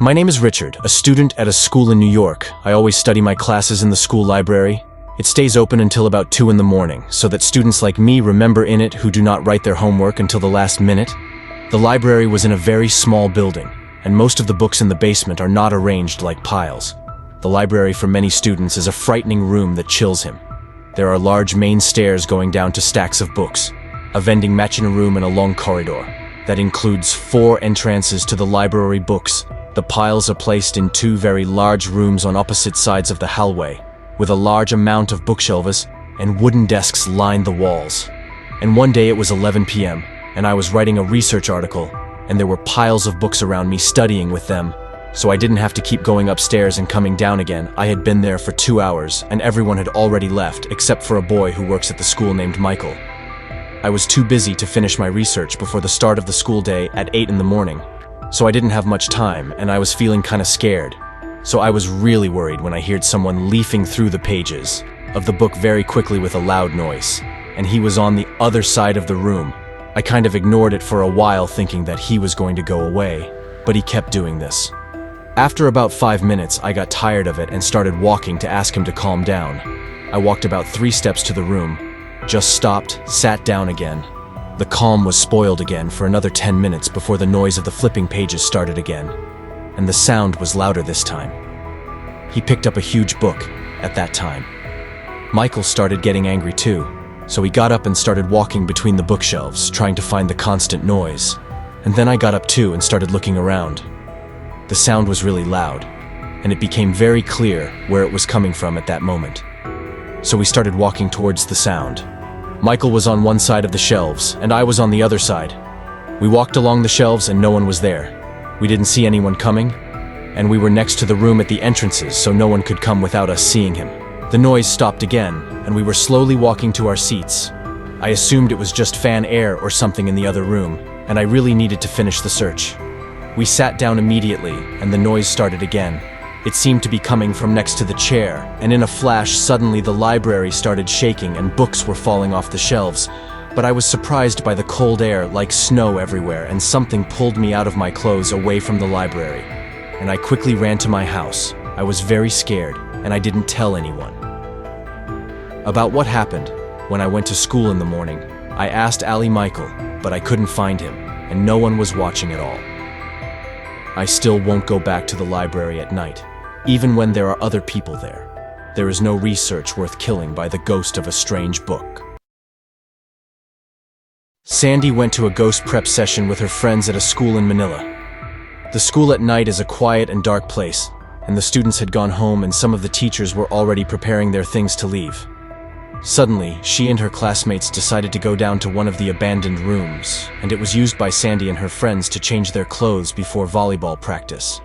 My name is Richard, a student at a school in New York. I always study my classes in the school library. It stays open until about 2 in the morning, so that students like me remember in it who do not write their homework until the last minute. The library was in a very small building, and most of the books in the basement are not arranged like piles. The library for many students is a frightening room that chills him. There are large main stairs going down to stacks of books, a vending machine room and a long corridor. That includes 4 entrances to the library books. The piles are placed in 2 very large rooms on opposite sides of the hallway, with a large amount of bookshelves and wooden desks line the walls. And one day it was 11 p.m., and I was writing a research article, and there were piles of books around me studying with them, so I didn't have to keep going upstairs and coming down again. I had been there for 2 hours, and everyone had already left except for a boy who works at the school named Michael. I was too busy to finish my research before the start of the school day at 8 in the morning, so I didn't have much time, and I was feeling kind of scared. So I was really worried when I heard someone leafing through the pages of the book very quickly with a loud noise, and he was on the other side of the room. I kind of ignored it for a while, thinking that he was going to go away, but he kept doing this. After about 5 minutes, I got tired of it and started walking to ask him to calm down. I walked about 3 steps to the room, just stopped, sat down again. The calm was spoiled again for another 10 minutes before the noise of the flipping pages started again, and the sound was louder this time. He picked up a huge book at that time. Michael started getting angry too, so he got up and started walking between the bookshelves, trying to find the constant noise. And then I got up too and started looking around. The sound was really loud, and it became very clear where it was coming from at that moment. So we started walking towards the sound. Michael was on one side of the shelves, and I was on the other side. We walked along the shelves and no one was there. We didn't see anyone coming, and we were next to the room at the entrances, so no one could come without us seeing him. The noise stopped again, and we were slowly walking to our seats. I assumed it was just fan air or something in the other room, and I really needed to finish the search. We sat down immediately, and the noise started again. It seemed to be coming from next to the chair, and in a flash, suddenly the library started shaking and books were falling off the shelves. But I was surprised by the cold air, like snow everywhere, and something pulled me out of my clothes away from the library. And I quickly ran to my house. I was very scared, and I didn't tell anyone. About what happened when I went to school in the morning, I asked Michael, but I couldn't find him, and no one was watching at all. I still won't go back to the library at night, even when there are other people there. There is no research worth killing by the ghost of a strange book. Sandy went to a ghost prep session with her friends at a school in Manila. The school at night is a quiet and dark place, and the students had gone home and some of the teachers were already preparing their things to leave. Suddenly, she and her classmates decided to go down to one of the abandoned rooms, and it was used by Sandy and her friends to change their clothes before volleyball practice.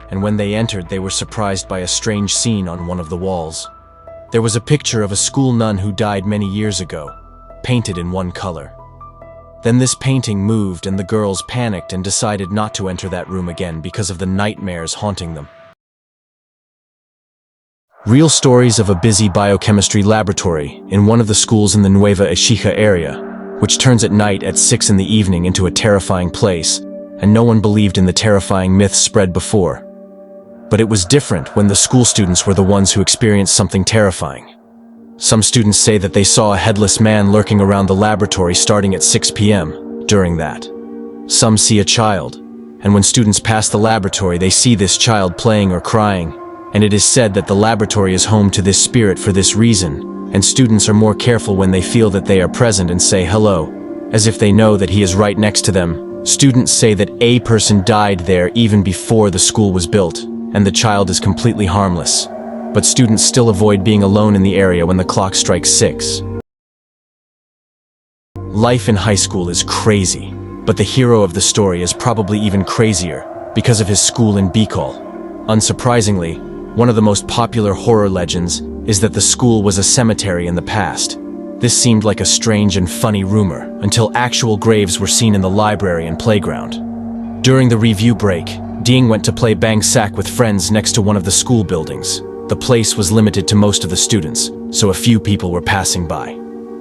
And when they entered, they were surprised by a strange scene on one of the walls. There was a picture of a school nun who died many years ago, painted in one color. Then this painting moved and the girls panicked and decided not to enter that room again because of the nightmares haunting them. Real stories of a busy biochemistry laboratory in one of the schools in the Nueva Ecija area, which turns at night at 6 in the evening into a terrifying place, and no one believed in the terrifying myths spread before. But it was different when the school students were the ones who experienced something terrifying. Some students say that they saw a headless man lurking around the laboratory starting at 6 p.m. during that. Some see a child, and when students pass the laboratory, they see this child playing or crying. And it is said that the laboratory is home to this spirit for this reason, and students are more careful when they feel that they are present and say hello, as if they know that he is right next to them. Students say that a person died there even before the school was built, and the child is completely harmless. But students still avoid being alone in the area when the clock strikes 6. Life in high school is crazy, but the hero of the story is probably even crazier because of his school in Bicol. Unsurprisingly, one of the most popular horror legends is that the school was a cemetery in the past. This seemed like a strange and funny rumor until actual graves were seen in the library and playground. During the review break, Dean went to play bang sack with friends next to one of the school buildings. The place was limited to most of the students, so a few people were passing by.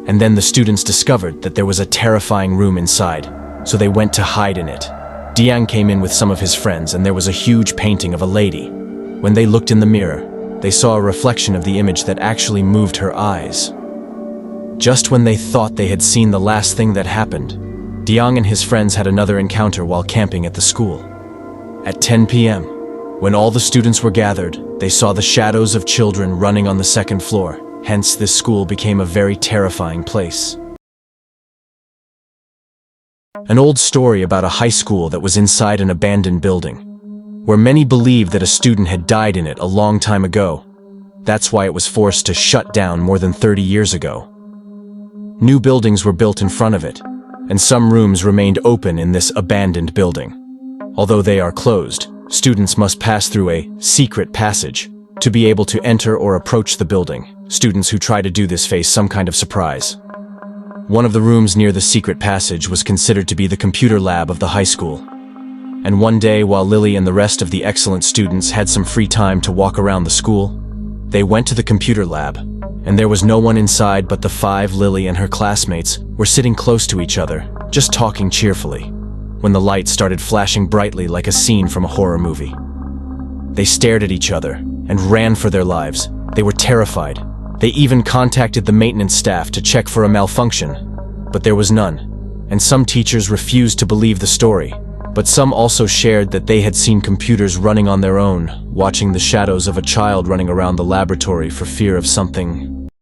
And then the students discovered that there was a terrifying room inside, so they went to hide in it. Diang came in with some of his friends and there was a huge painting of a lady. When they looked in the mirror, they saw a reflection of the image that actually moved her eyes. Just when they thought they had seen the last thing that happened, Diang and his friends had another encounter while camping at the school. At 10 p.m., when all the students were gathered, they saw the shadows of children running on the second floor. Hence, this school became a very terrifying place. An old story about a high school that was inside an abandoned building, where many believed that a student had died in it a long time ago. That's why it was forced to shut down more than 30 years ago. New buildings were built in front of it, and some rooms remained open in this abandoned building. Although they are closed, students must pass through a secret passage to be able to enter or approach the building. Students who try to do this face some kind of surprise. One of the rooms near the secret passage was considered to be the computer lab of the high school. And one day, while Lily and the rest of the excellent students had some free time to walk around the school, they went to the computer lab, and there was no one inside but the five. Lily and her classmates were sitting close to each other, just talking cheerfully, when the lights started flashing brightly like a scene from a horror movie. They stared at each other and ran for their lives. They were terrified. They even contacted the maintenance staff to check for a malfunction, but there was none. And some teachers refused to believe the story, but some also shared that they had seen computers running on their own, watching the shadows of a child running around the laboratory for fear of something